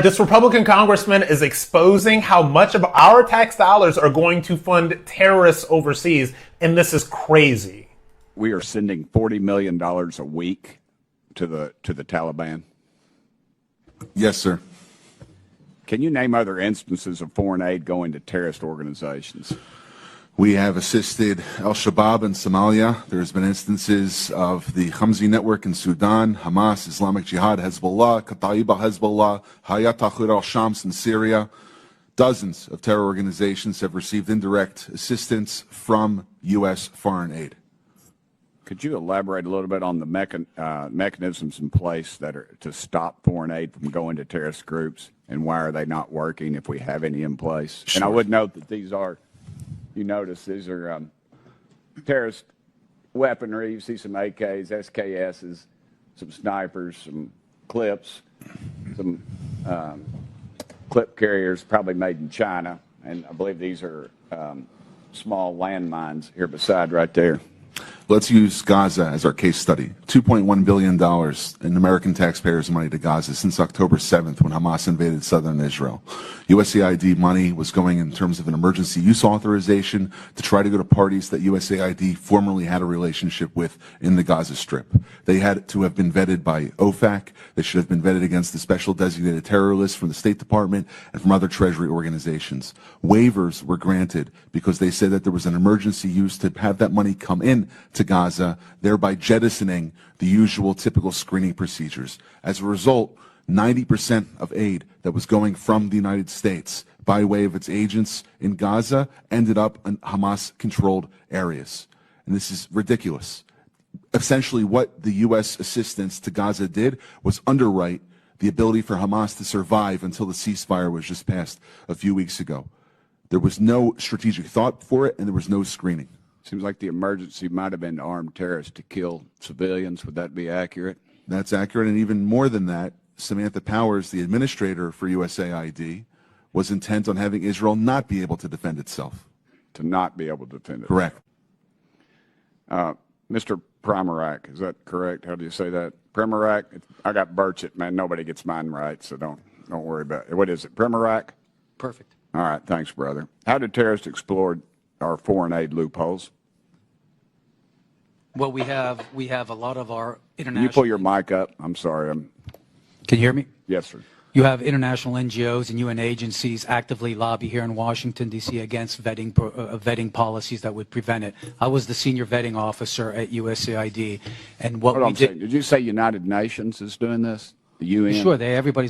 This Republican congressman is exposing how much of our tax dollars are going to fund terrorists overseas, and this is crazy. We are sending $40 million a week to the Taliban. Yes, sir. Can you name other instances of foreign aid going to terrorist organizations? We have assisted al-Shabaab in Somalia. There's been instances of the Khamsi network in Sudan, Hamas, Islamic Jihad, Hezbollah, Kata'iba Hezbollah, Hayat Tahrir al-Shams in Syria. Dozens of terror organizations have received indirect assistance from U.S. foreign aid. Could you elaborate a little bit on the mechanisms in place that are to stop foreign aid from going to terrorist groups, and why are they not working if we have any in place? Sure. And I would note that these are, you notice these are terrorist weaponry. You see some AKs, SKSs, some snipers, some clips, some clip carriers, probably made in China. And I believe these are small landmines here beside right there. Let's use Gaza as our case study. $2.1 billion in American taxpayers' money to Gaza since October 7th when Hamas invaded southern Israel. USAID money was going in terms of an emergency use authorization to try to go to parties that USAID formerly had a relationship with in the Gaza Strip. They had to have been vetted by OFAC. They should have been vetted against the special designated terror list from the State Department and from other Treasury organizations. Waivers were granted because they said that there was an emergency use to have that money come in to Gaza, thereby jettisoning the usual typical screening procedures. As a result, 90% of aid that was going from the United States by way of its agents in Gaza ended up in Hamas-controlled areas. And this is ridiculous. Essentially, what the U.S. assistance to Gaza did was underwrite the ability for Hamas to survive until the ceasefire was just passed a few weeks ago. There was no strategic thought for it, and there was no screening. Seems like the emergency might have been armed terrorists to kill civilians. Would that be accurate? That's accurate, and even more than that, Samantha Powers, the administrator for USAID, was intent on having Israel not be able to defend itself. To not be able to defend it. Correct. Mr. Primorak, is that correct? How do you say that? Primorak? I got Burchett, man. Nobody gets mine right, so don't worry about it. What is it? Primorak? Perfect. All right, thanks, brother. How did terrorists exploit our foreign aid loopholes? Well, we have a lot of our international. Can you pull your mic up? I'm sorry. Can you hear me? Yes, sir. You have international NGOs and UN agencies actively lobby here in Washington, D.C. against vetting policies that would prevent it. I was the senior vetting officer at USAID, and what we did. Did you say United Nations is doing this? The UN? Sure, everybody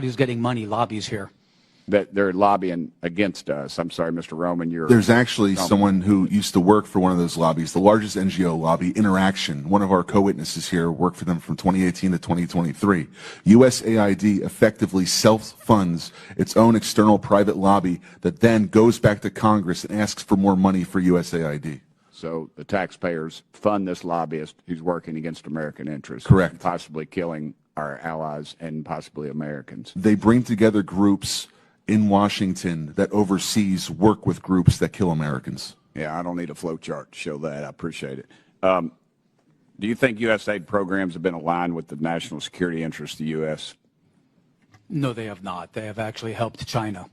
who's getting money lobbies here. That they're lobbying against us. I'm sorry, Mr. Roman. There's actually someone who used to work for one of those lobbies, the largest NGO lobby, Interaction. One of our co-witnesses here worked for them from 2018 to 2023. USAID effectively self-funds its own external private lobby that then goes back to Congress and asks for more money for USAID. So the taxpayers fund this lobbyist who's working against American interests. Correct. Possibly killing our allies and possibly Americans. They bring together groups in Washington that overseas work with groups that kill Americans. Yeah, I don't need a flow chart to show that. I appreciate it. Do you think USAID programs have been aligned with the national security interests of the U.S.? No, they have not. They have actually helped China.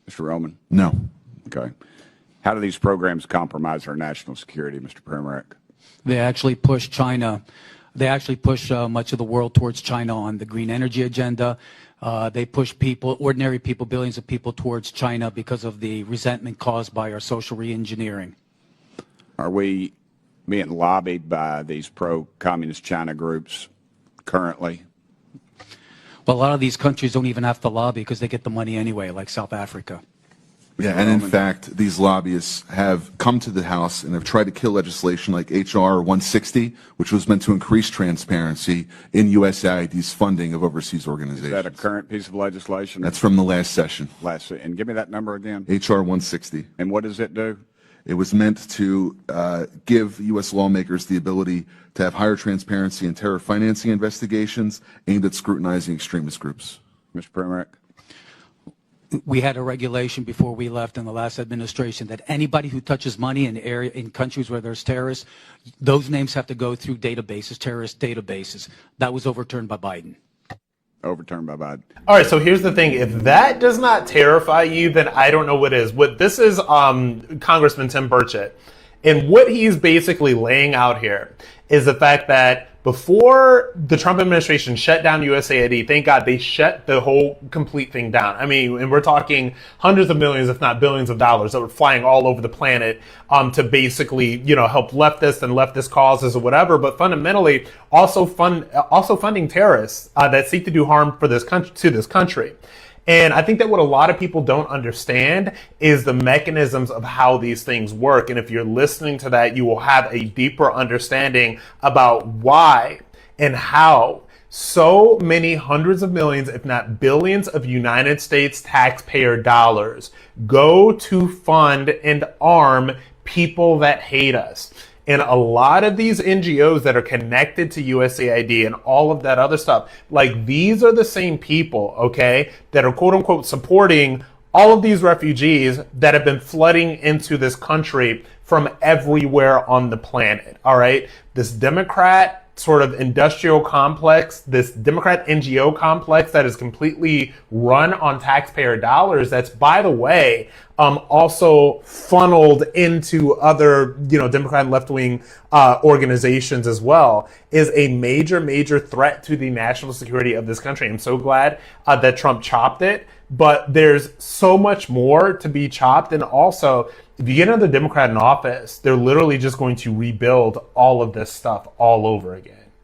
Mr. Roman? No. Okay. How do these programs compromise our national security, Mr. Primorak? They actually push China. They actually push much of the world towards China on the green energy agenda. They push people, ordinary people, billions of people towards China because of the resentment caused by our social reengineering. Are we being lobbied by these pro-communist China groups currently? Well, a lot of these countries don't even have to lobby because they get the money anyway, like South Africa. Yeah, and in fact, these lobbyists have come to the House and have tried to kill legislation like H.R. 160, which was meant to increase transparency in USAID's funding of overseas organizations. Is that a current piece of legislation? That's from the last session. And give me that number again. H.R. 160. And what does it do? It was meant to give U.S. lawmakers the ability to have higher transparency in terror financing investigations aimed at scrutinizing extremist groups. Mr. Primorak? We had a regulation before we left in the last administration that anybody who touches money in countries where there's terrorists, those names have to go through databases, terrorist databases. That was overturned by Biden. overturned by Biden. All right, so here's the thing. If that does not terrify you, then I don't know what is. What this is, Congressman Tim Burchett, and what he's basically laying out here is the fact that before the Trump administration shut down USAID, thank God they shut the whole complete thing down. I mean, and we're talking hundreds of millions, if not billions of dollars that were flying all over the planet to basically, help leftists and leftist causes or whatever. But fundamentally, also funding terrorists that seek to do harm for this country. And I think that what a lot of people don't understand is the mechanisms of how these things work. And if you're listening to that, you will have a deeper understanding about why and how so many hundreds of millions, if not billions of United States taxpayer dollars go to fund and arm people that hate us. And a lot of these NGOs that are connected to USAID and all of that other stuff, like these are the same people, okay, that are quote unquote supporting all of these refugees that have been flooding into this country from everywhere on the planet, all right? This Democrat sort of industrial complex, this Democrat NGO complex that is completely run on taxpayer dollars, that's, by the way, also funneled into other, Democrat left-wing organizations as well, is a major, major threat to the national security of this country. I'm so glad that Trump chopped it, but there's so much more to be chopped. And also, if you get another Democrat in office, they're literally just going to rebuild all of this stuff all over again.